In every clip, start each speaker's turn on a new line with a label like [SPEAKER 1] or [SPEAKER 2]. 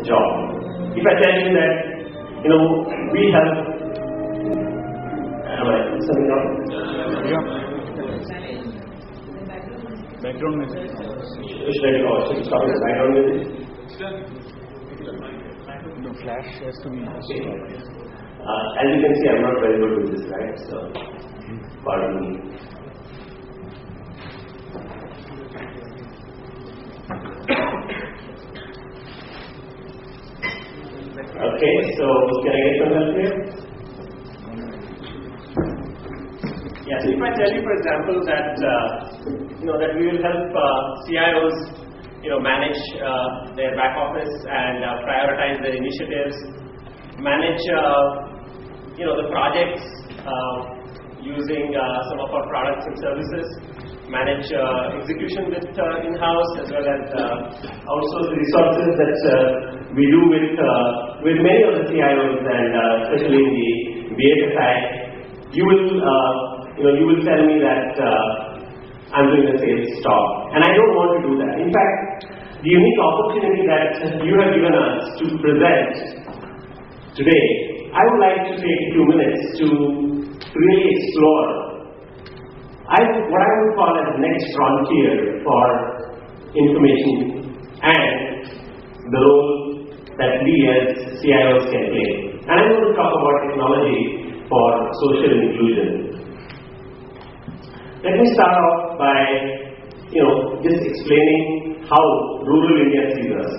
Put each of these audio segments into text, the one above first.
[SPEAKER 1] job. If I tell you that, we have, something wrong?
[SPEAKER 2] Yeah. Background music.
[SPEAKER 1] Should stop the background music?
[SPEAKER 2] No, flash has to be.
[SPEAKER 1] As you can see, I'm not very good with this, right? So, pardon me. Okay, so can I get some help here? Yeah, so if I tell you, for example, that that we will help CIOs, manage their back office and prioritize their initiatives, manage, the projects using some of our products and services, manage execution with in-house as well as outsource the resources that we do with many of the CIOs and especially in the BFSI. You will tell me that I'm doing a sales talk, and I don't want to do that. In fact, the unique opportunity that you have given us to present today, I would like to take a few minutes to really explore what I would call as the next frontier for information and the role that we as CIOs can play. And I'm going to talk about technology for social inclusion. Let me start off by, just explaining how rural India sees us.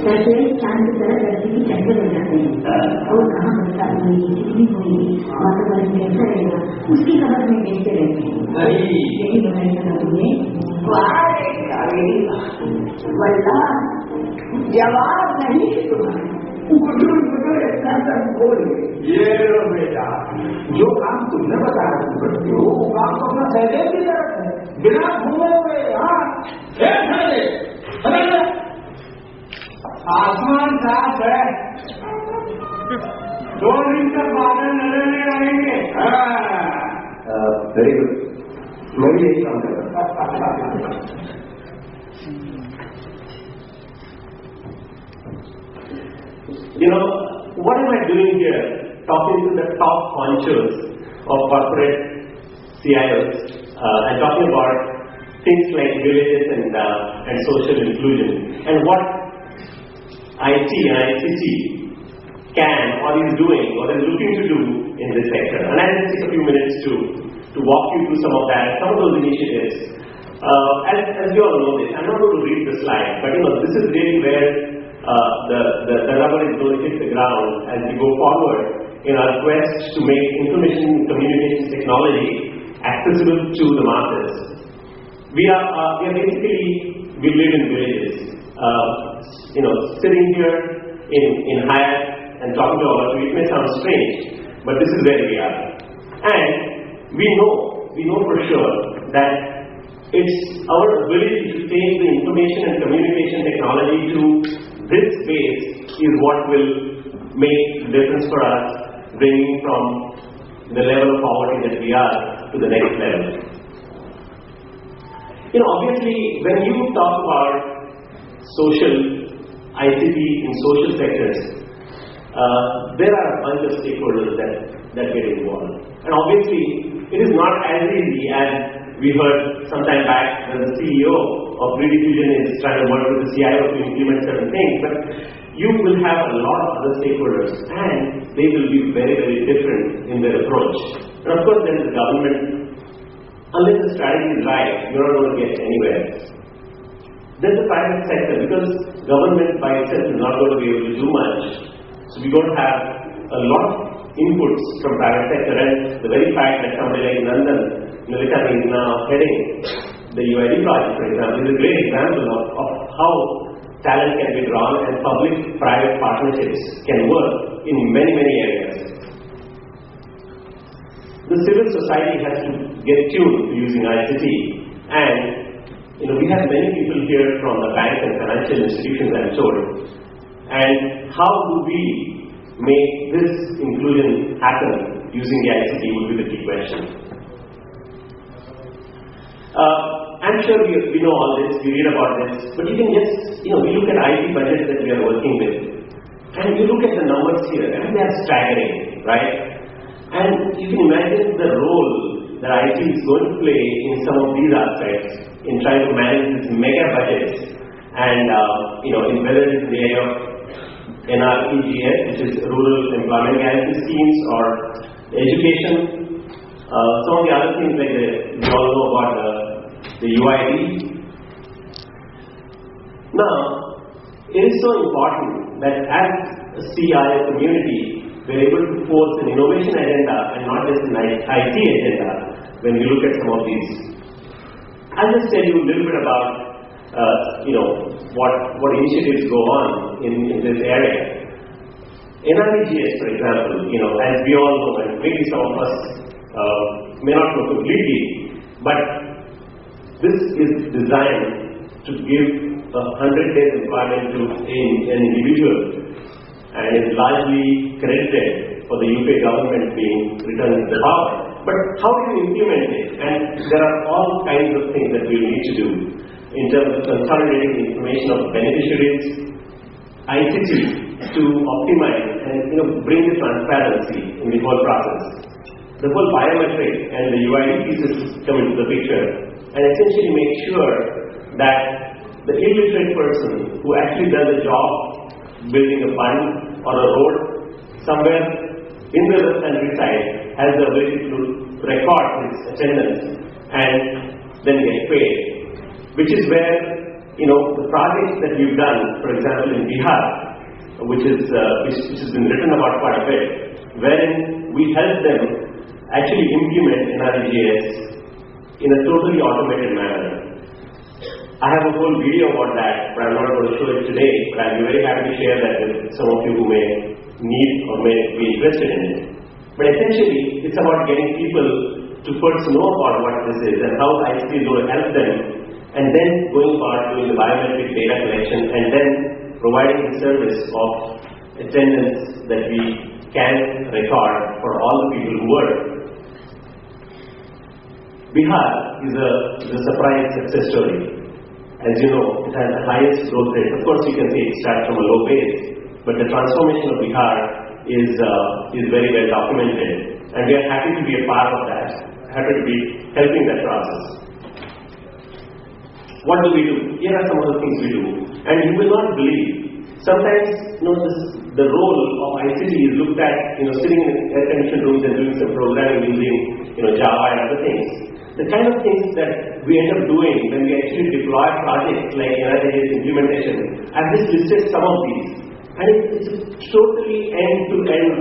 [SPEAKER 3] Satellite चांद की तरह धरती के चक्कर हो जाते हैं और कहाँ बरसात हुई कितनी हुई वातावरण कैसा रहेगा उसकी खबर में देखते रहते हैं यही बताई वल्ला जवाब नहीं
[SPEAKER 4] ये लो बेटा जो काम तुमने बताया तुम करते हो वो काम तो अपना सैटेलाइट की तरफ है बिना घूमे हुए आसमान साफ है 2 दिन तक बादल नजर नहीं आएंगे
[SPEAKER 1] वेरी गुड मैं भी यही काम कर रहा what am I doing here? Talking to the top honchos of corporate CIOs and talking about things like villages and social inclusion and what IT and ICT can or is doing or is looking to do in this sector. And I'll just take a few minutes to walk you through some of that, some of those initiatives. As you all know this, I'm not going to read the slide, but this is really where the rubber is going to hit the ground as we go forward in our quest to make information and communication technology accessible to the masses. We live in villages. Sitting here in Hyatt and talking to all of you, it may sound strange, but this is where we are. And we know for sure that it's our ability to take the information and communication technology to this space is what will make the difference for us, bringing from the level of poverty that we are to the next level. Obviously, when you talk about social ICT in social sectors, there are a bunch of stakeholders that get involved. And obviously, it is not as easy as we heard some time back when the CEO of Rediffusion is trying to work with the CIO to implement certain things, but you will have a lot of other stakeholders and they will be very, very different in their approach. And of course, there is the government. Unless the strategy is right, you're not going to get anywhere. There's the private sector, because government by itself is not going to be able to do much. So we're going to have a lot of inputs from private sector, and the very fact that somebody like Nandan Nilita is now heading the UID project, for example, is a great example of how talent can be drawn and public-private partnerships can work in many, many areas. The civil society has to get tuned to using ICT, and we have many people here from the bank and financial institutions, I'm told. And how do we make this inclusion happen using the ICT would be the key question. I'm sure we know all this, we read about this, but you can just, we look at IT budgets that we are working with, and you look at the numbers here, and they are staggering, right? And you can imagine the role that IT is going to play in some of these aspects in trying to manage these mega budgets, and in whether it's the area of NREGS, which is Rural Employment Guarantee Schemes, or education. Some of the other things like we all know about the UID. Now, it is so important that as a CIO community, we are able to force an innovation agenda and not just an IT agenda when we look at some of these. I'll just tell you a little bit about what initiatives go on in this area. NREGS, for example, as we all know, and maybe some of us may not know completely, but this is designed to give 100 days employment to an individual, and is largely credited for the UK government being returned to the power. But how do you implement it? And there are all kinds of things that we need to do in terms of consolidating the information of beneficiaries, ICT to optimize and bring the transparency in the whole process. The whole biometric and the UID pieces come into the picture, and essentially make sure that the illiterate person who actually does a job building a fund or a road somewhere in the countryside has the ability to record his attendance and then get paid, which is where the projects that we've done, for example in Bihar, which has been written about quite a bit, wherein we help them actually implement NREGS in a totally automated manner. I have a whole video about that, but I'm not going to show it today, but I'll be very happy to share that with some of you who may need or may be interested in it. But essentially, it's about getting people to first know about what this is and how ICT is going to help them, and then going about doing the biometric data collection, and then providing the service of attendance that we can record for all the people who work. Bihar is a surprise success story. As you know, it has the highest growth rate. Of course, you can say it starts from a low base, but the transformation of Bihar is very well documented, and we are happy to be a part of that, happy to be helping that process. What do we do? Here are some of the things we do, and you will not believe. Sometimes, the role of ICT is looked at, sitting in air-conditioned rooms and doing some programming using, Java and other things. The kind of things that we end up doing when we actually deploy projects like NREGS implementation, I've just listed some of these. And it's a totally end-to-end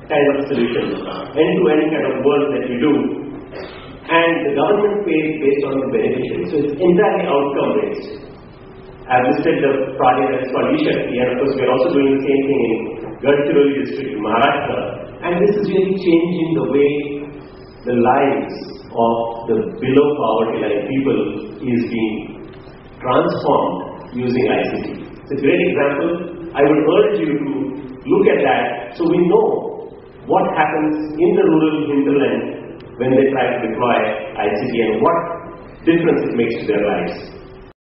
[SPEAKER 1] kind of solution, end-to-end kind of work that we do. And the government pays based on the beneficiary. So it's entirely outcome-based. I've listed the project that's called eShakti, and of course we are also doing the same thing in Gadchiroli district in Maharashtra. And this is really changing the way the lives of the below poverty line people is being transformed using ICT. It's a great example. I would urge you to look at that so we know what happens in the rural hinterland when they try to deploy ICT and what difference it makes to their lives.